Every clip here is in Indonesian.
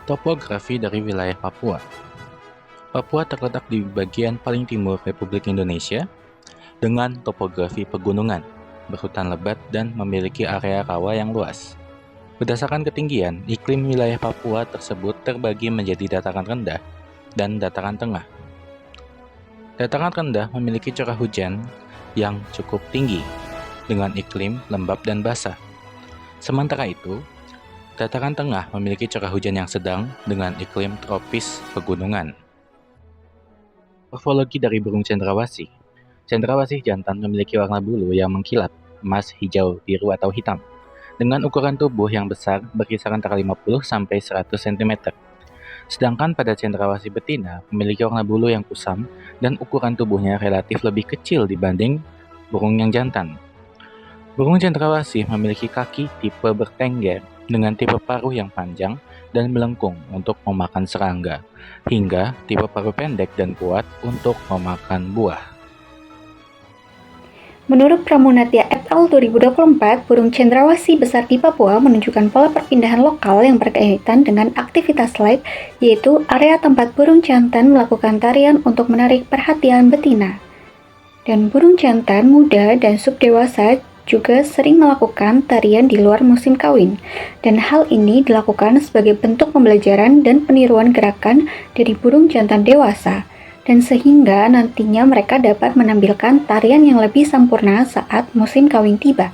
Topografi dari wilayah Papua. Papua terletak di bagian paling timur Republik Indonesia dengan topografi pegunungan, berhutan lebat, dan memiliki area rawa yang luas. Berdasarkan ketinggian, iklim wilayah Papua tersebut terbagi menjadi dataran rendah dan dataran tengah. Dataran rendah memiliki curah hujan yang cukup tinggi dengan iklim lembab dan basah. Sementara itu, dataran tengah memiliki curah hujan yang sedang dengan iklim tropis pegunungan. Morfologi dari burung cendrawasih. Cendrawasih jantan memiliki warna bulu yang mengkilap, emas, hijau, biru, atau hitam, dengan ukuran tubuh yang besar berkisar antara 50-100 cm. Sedangkan pada cendrawasih betina memiliki warna bulu yang kusam dan ukuran tubuhnya relatif lebih kecil dibanding burung yang jantan. Burung cendrawasih memiliki kaki tipe bertengger dengan tipe paruh yang panjang dan melengkung untuk memakan serangga, hingga tipe paruh pendek dan kuat untuk memakan buah. Menurut Pramunatya et al. 2024, burung cendrawasih besar di Papua menunjukkan pola perpindahan lokal yang berkaitan dengan aktivitas lain, yaitu area tempat burung jantan melakukan tarian untuk menarik perhatian betina. Dan burung jantan muda dan subdewasa juga sering melakukan tarian di luar musim kawin, dan hal ini dilakukan sebagai bentuk pembelajaran dan peniruan gerakan dari burung jantan dewasa, dan sehingga nantinya mereka dapat menampilkan tarian yang lebih sempurna saat musim kawin tiba.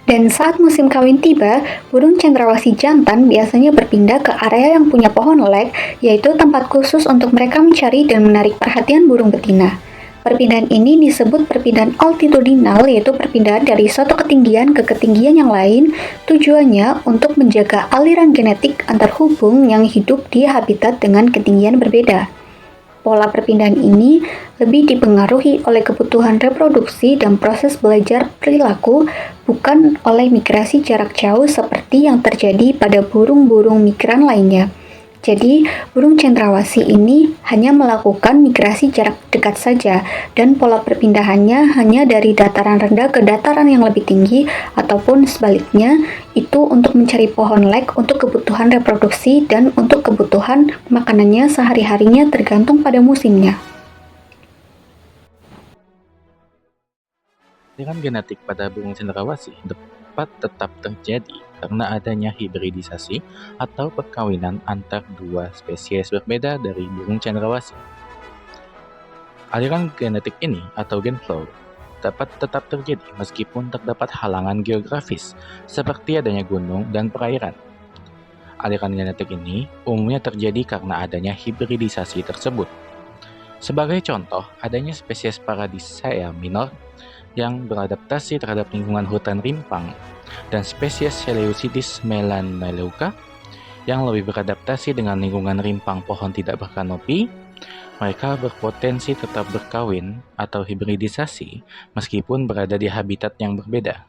Dan saat musim kawin tiba, burung cendrawasih jantan biasanya berpindah ke area yang punya pohon lek, yaitu tempat khusus untuk mereka mencari dan menarik perhatian burung betina. Perpindahan ini disebut perpindahan altitudinal, yaitu perpindahan dari suatu ketinggian ke ketinggian yang lain, tujuannya untuk menjaga aliran genetik antar hubung yang hidup di habitat dengan ketinggian berbeda. Pola perpindahan ini lebih dipengaruhi oleh kebutuhan reproduksi dan proses belajar perilaku, bukan oleh migrasi jarak jauh seperti yang terjadi pada burung-burung migran lainnya. Jadi, burung cendrawasih ini hanya melakukan migrasi jarak dekat saja, dan pola perpindahannya hanya dari dataran rendah ke dataran yang lebih tinggi, ataupun sebaliknya, itu untuk mencari pohon lek untuk kebutuhan reproduksi dan untuk kebutuhan makanannya sehari-harinya tergantung pada musimnya. Aliran genetik pada burung cendrawasih dapat tetap terjadi karena adanya hibridisasi atau perkawinan antar dua spesies berbeda dari burung cendrawasih. Aliran genetik ini atau gen flow dapat tetap terjadi meskipun terdapat halangan geografis seperti adanya gunung dan perairan. Aliran genetik ini umumnya terjadi karena adanya hibridisasi tersebut. Sebagai contoh, adanya spesies Paradisea minor yang beradaptasi terhadap lingkungan hutan rimpang, dan spesies Seleucidis melaneleuca yang lebih beradaptasi dengan lingkungan rimpang pohon tidak berkanopi. Mereka berpotensi tetap berkawin atau hibridisasi meskipun berada di habitat yang berbeda.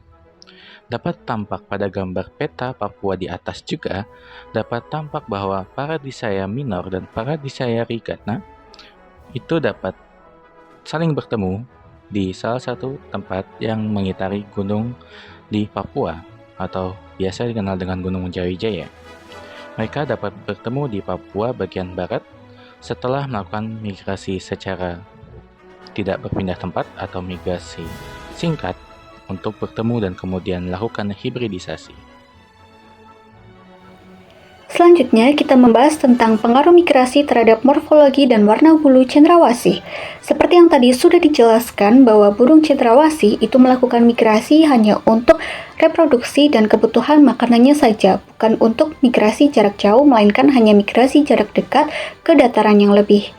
Dapat tampak pada gambar peta Papua di atas juga, dapat tampak bahwa Paradisea minor dan Paradisea rigana itu dapat saling bertemu di salah satu tempat yang mengitari gunung di Papua atau biasa dikenal dengan Gunung Jawijaya. Mereka dapat bertemu di Papua bagian barat setelah melakukan migrasi secara tidak berpindah tempat atau migrasi singkat untuk bertemu dan kemudian melakukan hibridisasi. Selanjutnya, kita membahas tentang pengaruh migrasi terhadap morfologi dan warna bulu cendrawasih. Seperti yang tadi sudah dijelaskan bahwa burung cendrawasih itu melakukan migrasi hanya untuk reproduksi dan kebutuhan makanannya saja, bukan untuk migrasi jarak jauh, melainkan hanya migrasi jarak dekat ke dataran yang lebih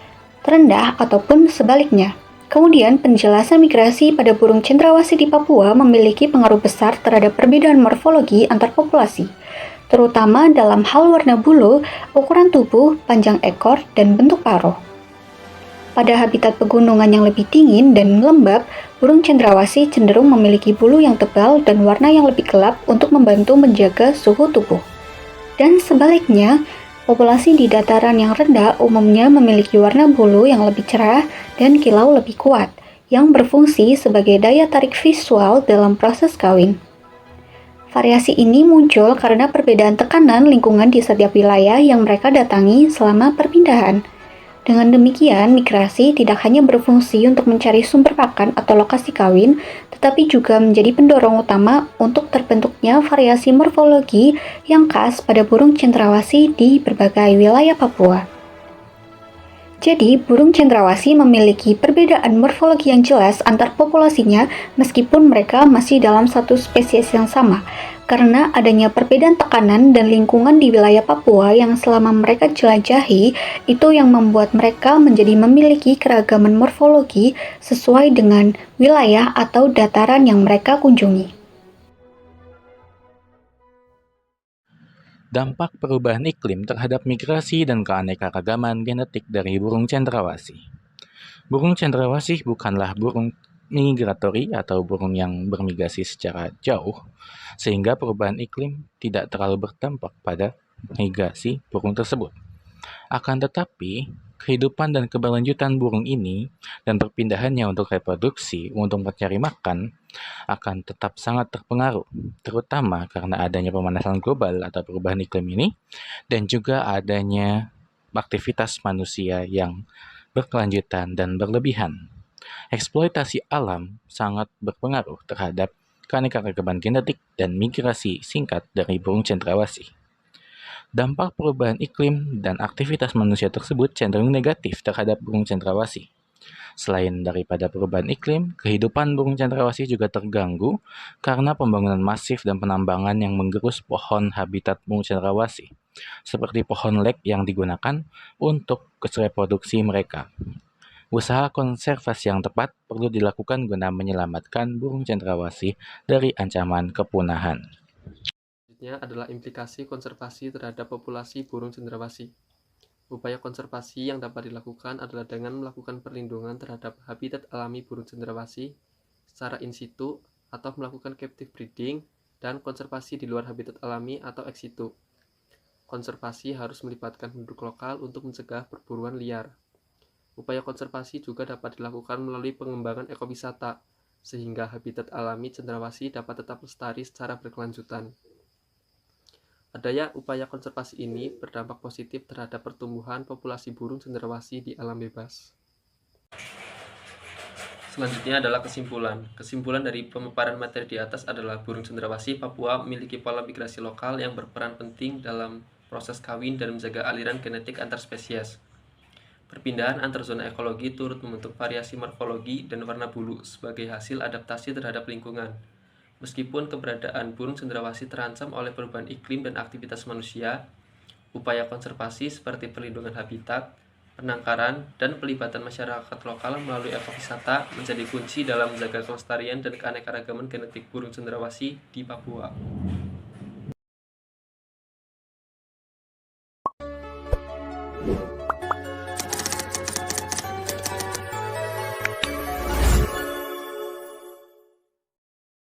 rendah ataupun sebaliknya. Kemudian, penjelasan migrasi pada burung cendrawasih di Papua memiliki pengaruh besar terhadap perbedaan morfologi antar populasi, terutama dalam hal warna bulu, ukuran tubuh, panjang ekor, dan bentuk paruh. Pada habitat pegunungan yang lebih dingin dan lembab, burung cendrawasih cenderung memiliki bulu yang tebal dan warna yang lebih gelap untuk membantu menjaga suhu tubuh. Dan sebaliknya, populasi di dataran yang rendah umumnya memiliki warna bulu yang lebih cerah dan kilau lebih kuat, yang berfungsi sebagai daya tarik visual dalam proses kawin. Variasi ini muncul karena perbedaan tekanan lingkungan di setiap wilayah yang mereka datangi selama perpindahan. Dengan demikian, migrasi tidak hanya berfungsi untuk mencari sumber pakan atau lokasi kawin, tetapi juga menjadi pendorong utama untuk terbentuknya variasi morfologi yang khas pada burung cendrawasih di berbagai wilayah Papua. Jadi, burung cendrawasih memiliki perbedaan morfologi yang jelas antar populasinya meskipun mereka masih dalam satu spesies yang sama, karena adanya perbedaan tekanan dan lingkungan di wilayah Papua yang selama mereka jelajahi, itu yang membuat mereka menjadi memiliki keragaman morfologi sesuai dengan wilayah atau dataran yang mereka kunjungi. Dampak perubahan iklim terhadap migrasi dan keanekaragaman genetik dari burung cendrawasih. Burung cendrawasih bukanlah burung migratori atau burung yang bermigrasi secara jauh, sehingga perubahan iklim tidak terlalu berdampak pada migrasi burung tersebut. Akan tetapi, kehidupan dan keberlanjutan burung ini dan perpindahannya untuk reproduksi untuk mencari makan akan tetap sangat terpengaruh, terutama karena adanya pemanasan global atau perubahan iklim ini, dan juga adanya aktivitas manusia yang berkelanjutan dan berlebihan. Eksploitasi alam sangat berpengaruh terhadap keanekaragaman genetik dan migrasi singkat dari burung cendrawasih. Dampak perubahan iklim dan aktivitas manusia tersebut cenderung negatif terhadap burung cendrawasih. Selain daripada perubahan iklim, kehidupan burung cendrawasih juga terganggu karena pembangunan masif dan penambangan yang menggerus pohon habitat burung cendrawasih, seperti pohon lek yang digunakan untuk reproduksi mereka. Usaha konservasi yang tepat perlu dilakukan guna menyelamatkan burung cendrawasih dari ancaman kepunahan. Selanjutnya adalah implikasi konservasi terhadap populasi burung cendrawasih. Upaya konservasi yang dapat dilakukan adalah dengan melakukan perlindungan terhadap habitat alami burung cendrawasih secara in situ atau melakukan captive breeding dan konservasi di luar habitat alami atau ex situ. Konservasi harus melibatkan penduduk lokal untuk mencegah perburuan liar. Upaya konservasi juga dapat dilakukan melalui pengembangan ekowisata, sehingga habitat alami cendrawasih dapat tetap lestari secara berkelanjutan. Adanya upaya konservasi ini berdampak positif terhadap pertumbuhan populasi burung cendrawasih di alam bebas. Selanjutnya adalah kesimpulan. Kesimpulan dari pemaparan materi di atas adalah burung cendrawasih Papua memiliki pola migrasi lokal yang berperan penting dalam proses kawin dan menjaga aliran genetik antar spesies. Perpindahan antar zona ekologi turut membentuk variasi morfologi dan warna bulu sebagai hasil adaptasi terhadap lingkungan. Meskipun keberadaan burung cendrawasih terancam oleh perubahan iklim dan aktivitas manusia, upaya konservasi seperti perlindungan habitat, penangkaran, dan pelibatan masyarakat lokal melalui ekowisata menjadi kunci dalam menjaga kelestarian dan keanekaragaman genetik burung cendrawasih di Papua.